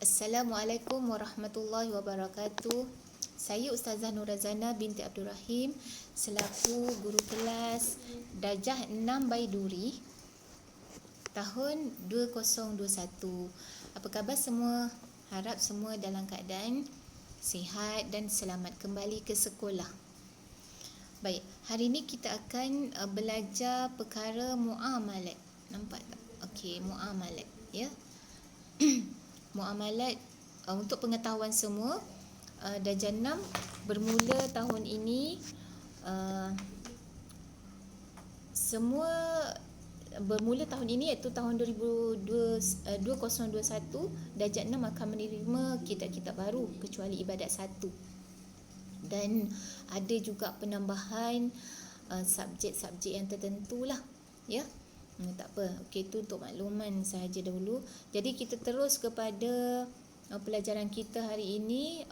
Assalamualaikum warahmatullahi wabarakatuh. Saya Ustazah Nurazana binti Abdul Rahim selaku guru kelas Darjah 6 Baiduri tahun 2021. Apa khabar semua? Harap semua dalam keadaan sihat dan selamat kembali ke sekolah. Baik, hari ini kita akan belajar perkara muamalat. Nampak tak? Okey, muamalat ya. Muamalat untuk pengetahuan semua, Darjah 6 bermula tahun ini, semua bermula tahun ini iaitu tahun 2021. Darjah 6 akan menerima kitab-kitab baru kecuali ibadat 1, dan ada juga penambahan subjek-subjek yang tertentu lah ya. Tak apa, okey, itu untuk makluman sahaja dahulu. Jadi kita terus kepada pelajaran kita hari ini,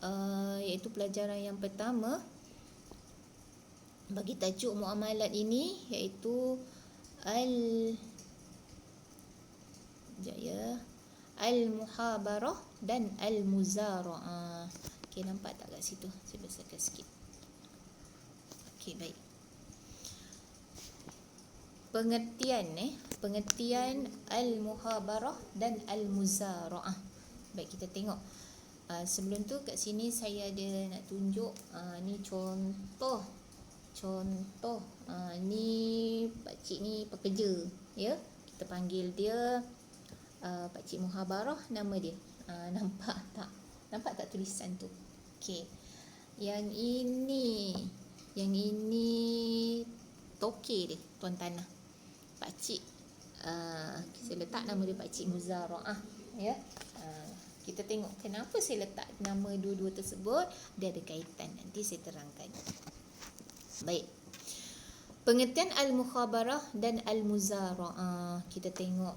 iaitu pelajaran yang pertama bagi tajuk muamalat ini, iaitu al-muhabarah dan al-muzara'ah. Okey, nampak tak kat situ? Saya besarkan sikit. Okey, baik. Pengertian al-muhabarah dan al-muzara'ah. Baik, kita tengok. Sebelum tu kat sini saya ada nak tunjuk ni contoh. Ni pakcik ni pekerja ya. Kita panggil dia pakcik muhabarah, nama dia. Nampak tak? Nampak tak tulisan tu? Okey. Yang ini toke dia, tuan tanah. Pakcik, saya letak nama dia pakcik muzara'ah ya. Kita tengok kenapa saya letak nama dua-dua tersebut, dia ada kaitan, nanti saya terangkan. Baik, pengertian al-mukhabarah dan al-muzara'ah. Kita tengok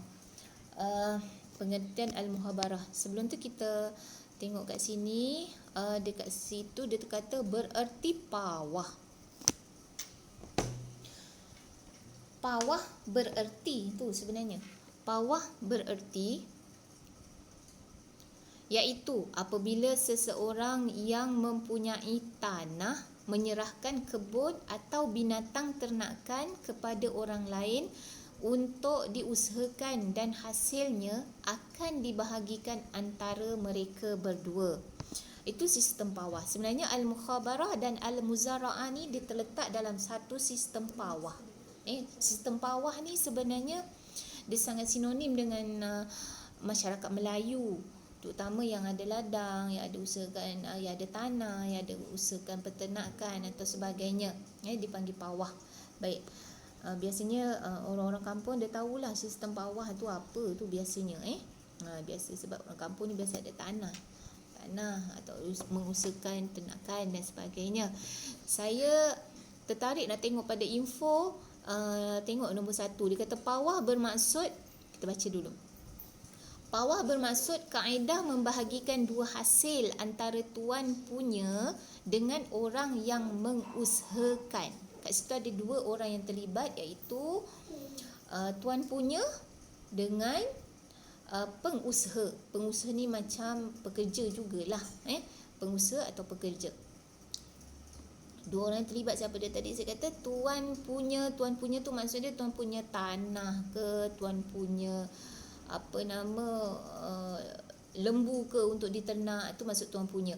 pengertian al-mukhabarah. Sebelum tu kita tengok kat sini, dekat situ dia kata bererti pawah. Pawah bererti tu sebenarnya. Pawah bererti iaitu apabila seseorang yang mempunyai tanah menyerahkan kebun atau binatang ternakan kepada orang lain untuk diusahakan dan hasilnya akan dibahagikan antara mereka berdua. Itu sistem pawah. Sebenarnya al-mukhabarah dan al-muzara'ah ni dia terletak dalam satu sistem pawah. Sistem pawah ni sebenarnya dia sangat sinonim dengan masyarakat Melayu, terutama yang ada ladang, yang ada usahakan, yang ada tanah, yang ada usahakan peternakan atau sebagainya, dipanggil pawah. Baik, biasanya orang-orang kampung dia tahulah sistem pawah tu apa tu biasanya. Biasa sebab orang kampung ni biasa ada tanah atau mengusahakan ternakan dan sebagainya. Saya tertarik nak tengok pada info. Tengok nombor 1, dia kata pawah bermaksud, kita baca dulu. Pawah bermaksud kaedah membahagikan dua hasil antara tuan punya dengan orang yang mengusahakan. Kat situ ada dua orang yang terlibat, iaitu tuan punya dengan pengusaha. Pengusaha ni macam pekerja jugalah, pengusaha atau pekerja. Dua orang yang terlibat. Siapa dia tadi? Saya kata tuan punya tu maksudnya tuan punya tanah ke, tuan punya lembu ke untuk diternak, itu maksud tuan punya.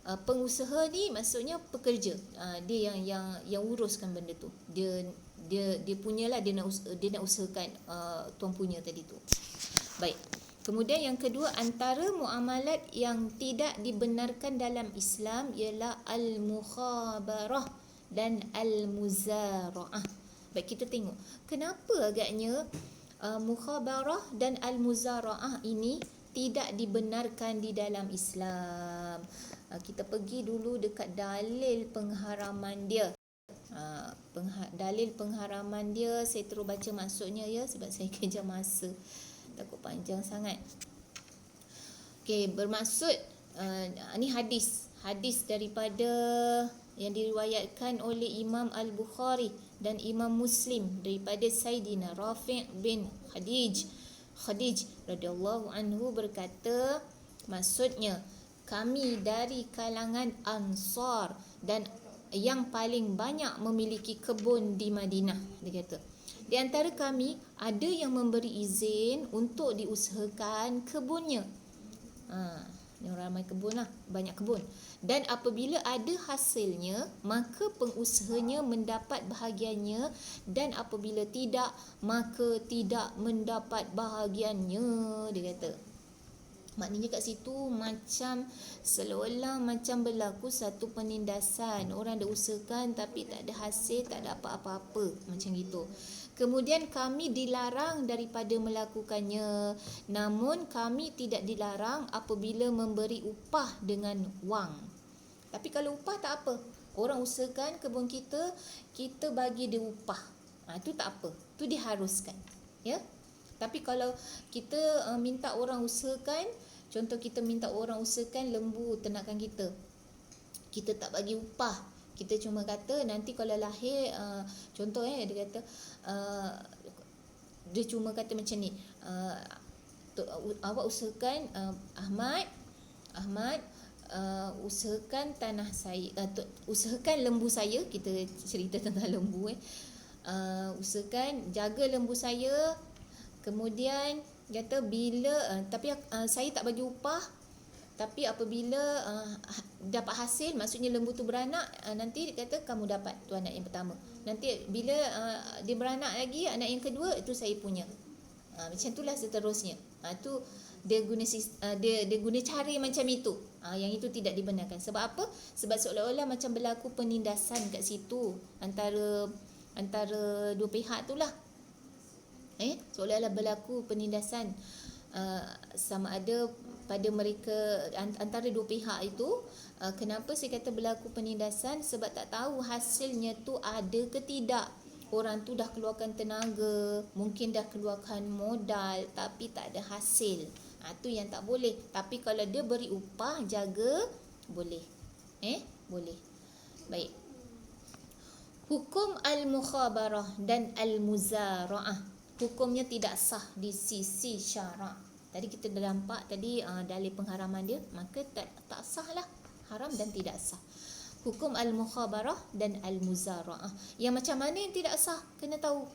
Pengusaha ni maksudnya pekerja. Dia yang uruskan benda tu. Dia punyalah, dia nak usahakan tuan punya tadi tu. Baik. Kemudian yang kedua, antara muamalat yang tidak dibenarkan dalam Islam ialah al-mukhabarah dan al-muzara'ah. Baik, kita tengok kenapa agaknya mukhabarah dan al-muzara'ah ini tidak dibenarkan di dalam Islam. Kita pergi dulu dekat dalil pengharaman dia. Dalil pengharaman dia, saya terus baca maksudnya ya, sebab saya kejar masa, takut panjang sangat. Okey, bermaksud ni hadis daripada yang diriwayatkan oleh Imam Al-Bukhari dan Imam Muslim daripada Sayyidina Rafi' bin Khadij radhiyallahu anhu berkata, Maksudnya kami dari kalangan Ansar dan yang paling banyak memiliki kebun di Madinah, dia kata. Di antara kami ada yang memberi izin untuk diusahakan kebunnya. Ni orang ramai kebun lah, banyak kebun. Dan apabila ada hasilnya, maka pengusahanya mendapat bahagiannya, dan apabila tidak, maka tidak mendapat bahagiannya, dia kata. Maknanya kat situ macam seolah-olah macam berlaku satu penindasan. Orang dah usahakan tapi tak ada hasil, tak ada apa-apa, macam gitu. Kemudian kami dilarang daripada melakukannya. Namun kami tidak dilarang apabila memberi upah dengan wang. Tapi kalau upah tak apa. Orang usahakan kebun kita, kita bagi dia upah. Itu tak apa. Itu diharuskan. Ya. Tapi kalau kita minta orang usahakan, contoh kita minta orang usahakan lembu ternakan kita, kita tak bagi upah, kita cuma kata nanti kalau lahir, contoh dia kata, dia cuma kata macam ni, awak usahakan, Ahmad usahakan tanah saya, usahakan lembu saya, kita cerita tentang lembu, usahakan jaga lembu saya. Kemudian kata bila tapi saya tak bagi upah, tapi apabila dapat hasil, maksudnya lembu tu beranak, nanti kata kamu dapat tu anak yang pertama. Nanti bila dia beranak lagi, anak yang kedua itu saya punya. Macam itulah seterusnya. Tu dia guna dia guna cara macam itu. Yang itu tidak dibenarkan. Sebab apa? Sebab seolah-olah macam berlaku penindasan kat situ antara dua pihak itulah. Seolah-olah berlaku penindasan sama ada pada mereka antara dua pihak itu. Kenapa saya kata berlaku penindasan? Sebab tak tahu hasilnya tu ada ke tidak. Orang tu dah keluarkan tenaga, mungkin dah keluarkan modal, tapi tak ada hasil. Tu yang tak boleh. Tapi kalau dia beri upah, jaga, boleh. Boleh. Baik. Hukum al-mukhabarah dan al-muzara'ah, hukumnya tidak sah di sisi syarak. Tadi kita dah nampak tadi dalil pengharaman dia, maka tak sah lah, haram dan tidak sah. Hukum al-mukhabarah dan al-muzara'ah. Yang macam mana yang tidak sah? Kena tahu.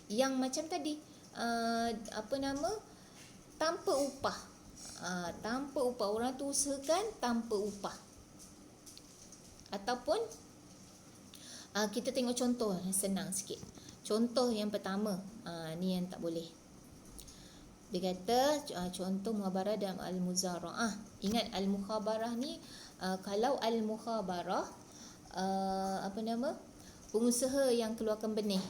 Yang macam tadi, tanpa upah. Tanpa upah, orang tu usahakan tanpa upah. Ataupun kita tengok contoh senang sikit. Contoh yang pertama, ni yang tak boleh. Dia kata contoh mukhabarah dan al-muzara'ah. Ingat al-mukhabarah ni, kalau al-mukhabarah pengusaha yang keluarkan benih,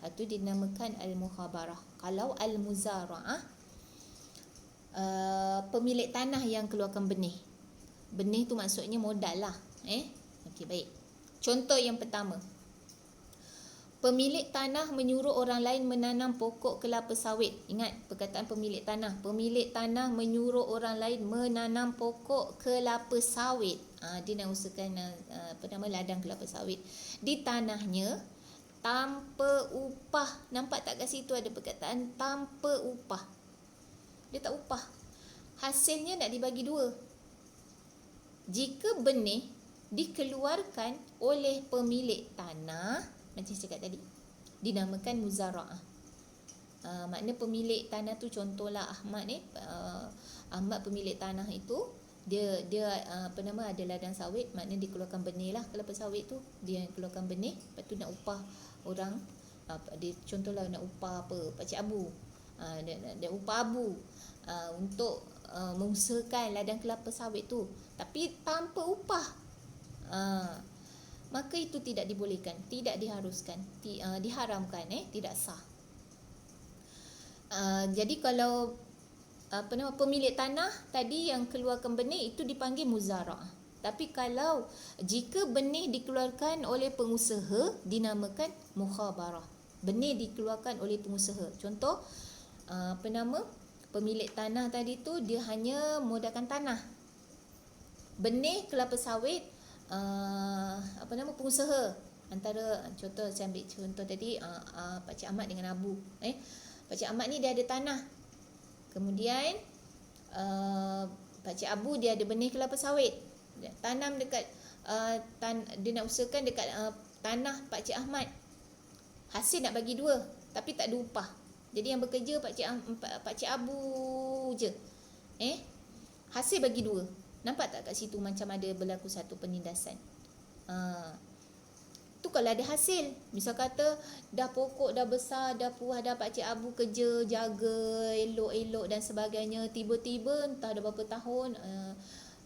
itu dinamakan al-mukhabarah. Kalau al-muzara'ah, pemilik tanah yang keluarkan benih. Benih tu maksudnya modal lah. Okey, baik. Contoh yang pertama, pemilik tanah menyuruh orang lain menanam pokok kelapa sawit. Ingat perkataan pemilik tanah. Pemilik tanah menyuruh orang lain menanam pokok kelapa sawit. Dia nak usahakan ladang kelapa sawit di tanahnya tanpa upah. Nampak tak kat situ ada perkataan tanpa upah. Dia tak upah. Hasilnya nak dibagi dua. Jika benih dikeluarkan oleh pemilik tanah, macam saya cakap tadi, dinamakan muzara'ah. Makna pemilik tanah tu, contohlah Ahmad ni, Ahmad pemilik tanah itu, dia ada ladang sawit, makna dia keluarkan benih lah kelapa sawit tu, dia keluarkan benih, lepas tu nak upah orang, dia contohlah nak upah pakcik abu, dia upah abu untuk mengusahakan ladang kelapa sawit tu, tapi tanpa upah. Maka itu tidak dibolehkan, tidak diharuskan, diharamkan, tidak sah. Jadi kalau pemilik tanah tadi yang keluarkan benih itu dipanggil muzara'ah. Tapi kalau jika benih dikeluarkan oleh pengusaha, dinamakan mukhabarah. Benih dikeluarkan oleh pengusaha. Contoh, pemilik tanah tadi tu dia hanya modalkan tanah. Benih kelapa sawit, pengusaha. Antara contoh, saya ambil contoh tadi, Pakcik Ahmad dengan Abu. Pakcik Ahmad ni dia ada tanah. Kemudian Pakcik Abu dia ada benih kelapa sawit. Dia tanam dekat dia nak usahakan dekat tanah Pakcik Ahmad. Hasil nak bagi 2 tapi tak ada upah. Jadi yang bekerja Pakcik Abu je. Hasil bagi 2. Nampak tak kat situ macam ada berlaku satu penindasan. Tu kalau ada hasil. Misal kata dah pokok dah besar, dah puas, dah Pakcik Abu kerja, jaga, elok-elok dan sebagainya. Tiba-tiba entah dah berapa tahun,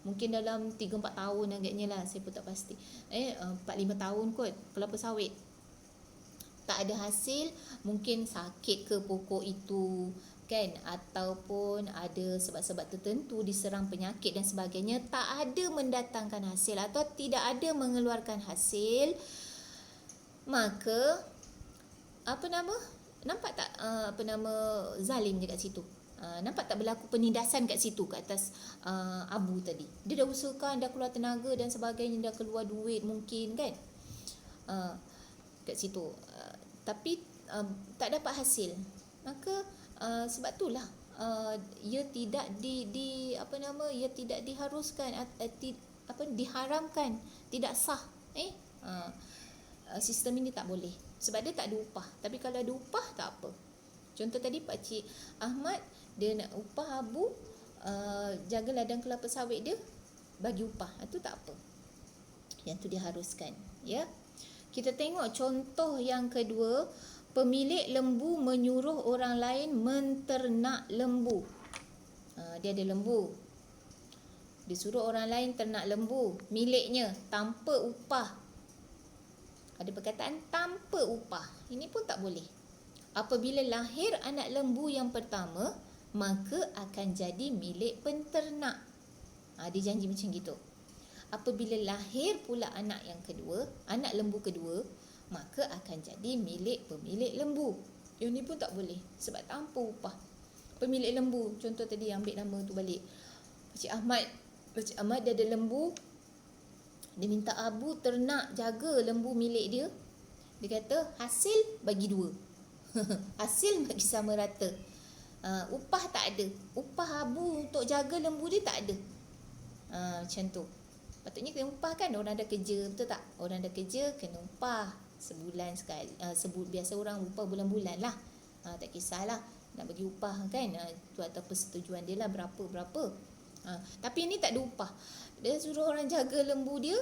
mungkin dalam 3-4 tahun agaknya lah, saya pun tak pasti. 4-5 tahun kot kelapa sawit. Tak ada hasil, mungkin sakit ke pokok itu kan, ataupun ada sebab-sebab tertentu diserang penyakit dan sebagainya, tak ada mendatangkan hasil atau tidak ada mengeluarkan hasil, maka nampak tak zalim je kat situ. Nampak tak berlaku penindasan kat situ, kat atas Abu tadi. Dia dah usahakan, dah keluar tenaga dan sebagainya, dah keluar duit mungkin kan, kat situ, tapi tak dapat hasil. Maka sebab itulah ia tidak ia tidak diharuskan, diharamkan, tidak sah. Sistem ini tak boleh sebab dia tak ada upah. Tapi kalau ada upah tak apa. Contoh tadi Pakcik Ahmad dia nak upah Abu, jaga ladang kelapa sawit dia, bagi upah, itu tak apa. Yang tu diharuskan, ya. Kita tengok contoh yang kedua. Pemilik lembu menyuruh orang lain menternak lembu. Dia ada lembu, dia suruh orang lain ternak lembu miliknya tanpa upah. Ada perkataan tanpa upah. Ini pun tak boleh. Apabila lahir anak lembu yang pertama, maka akan jadi milik penternak. Dia janji macam gitu. Apabila lahir pula anak yang kedua, anak lembu kedua, maka akan jadi milik pemilik lembu. Yang ni pun tak boleh sebab tanpa upah. Pemilik lembu, contoh tadi ambil nama tu balik, Pakcik Ahmad dia ada lembu. Dia minta Abu ternak, jaga lembu milik dia. Dia kata hasil bagi 2. Hasil bagi sama rata. Upah tak ada. Upah Abu untuk jaga lembu dia tak ada. Macam tu. Patutnya kena upah kan, orang dah kerja, betul tak? Orang dah kerja kena upah sebulan sekali. Biasa orang upah bulan-bulan lah. Tak kisahlah nak bagi upah kan, tu atas persetujuan dia lah, berapa. Tapi ini tak ada upah. Dia suruh orang jaga lembu dia,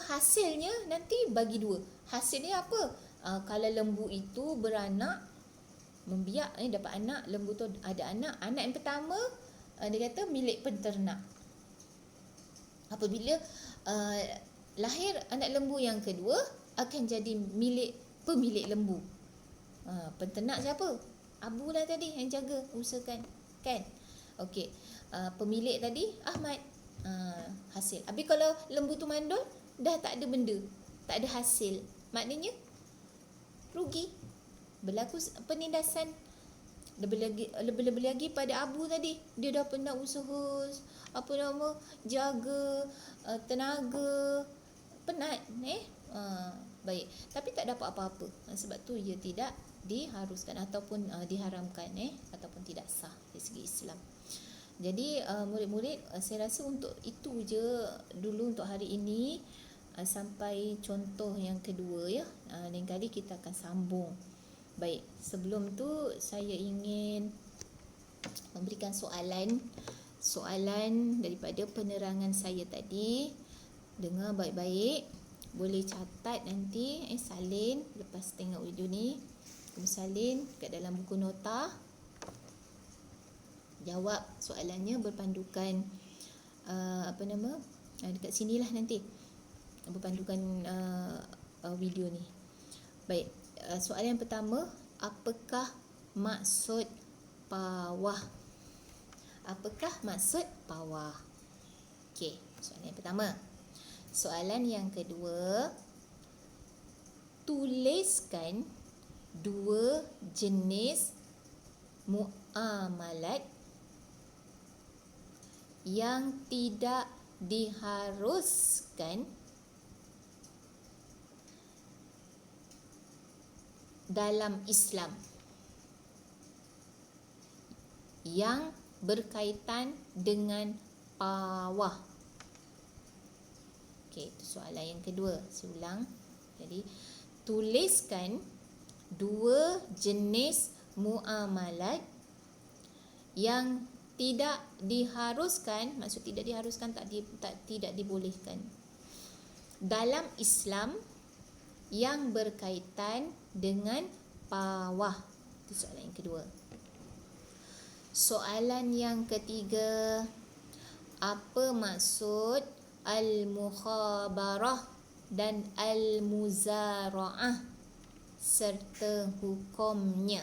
hasilnya nanti bagi 2. Hasilnya apa? Kalau lembu itu beranak, membiak, dapat anak, lembu tu ada anak yang pertama, dia kata milik penternak. Apabila lahir anak lembu yang kedua, akan jadi milik pemilik lembu. Penternak siapa? Abu lah tadi yang jaga, usahakan kan. Okey, pemilik tadi Ahmad. Hasil. Habis kalau lembu tu mandul, dah tak ada benda, tak ada hasil, maknanya rugi, berlaku penindasan. Lebih-lebih lagi pada Abu tadi, dia dah pernah usaha jaga, tenaga, penat baik, tapi tak dapat apa-apa. Sebab tu ia tidak diharuskan ataupun diharamkan, ataupun tidak sah dari segi Islam. Jadi murid-murid, saya rasa untuk itu je dulu untuk hari ini, sampai contoh yang kedua ya. Lain kali kita akan sambung. Baik, sebelum tu saya ingin memberikan soalan daripada penerangan saya tadi. Dengar baik-baik, boleh catat nanti, salin lepas tengok video ni, kamu salin kat dalam buku nota. Jawab soalannya berpandukan dekat sinilah nanti, berpandukan video ni. Baik, soalan yang pertama, apakah maksud pawah? Apakah maksud pawah? Okey, soalan yang pertama. Soalan yang kedua, tuliskan 2 jenis muamalat yang tidak diharuskan dalam Islam, yang berkaitan dengan pawah. Okey, itu soalan yang kedua. Saya ulang. Jadi, tuliskan dua jenis muamalat yang tidak diharuskan, maksud tidak diharuskan, tidak dibolehkan dalam Islam yang berkaitan dengan pawah. Itu soalan yang kedua. Soalan yang ketiga, apa maksud al-mukhabarah dan al-muzara'ah serta hukumnya?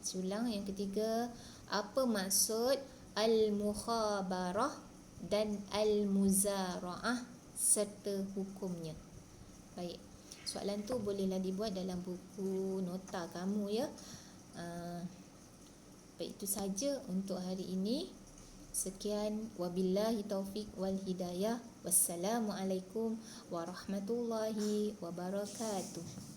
Saya ulang yang ketiga, apa maksud al-mukhabarah dan al-muzara'ah serta hukumnya? Baik, soalan tu bolehlah dibuat dalam buku nota kamu ya. Baik, itu saja untuk hari ini. Sekian, wabillahi taufik wal hidayah. Wassalamualaikum warahmatullahi wabarakatuh.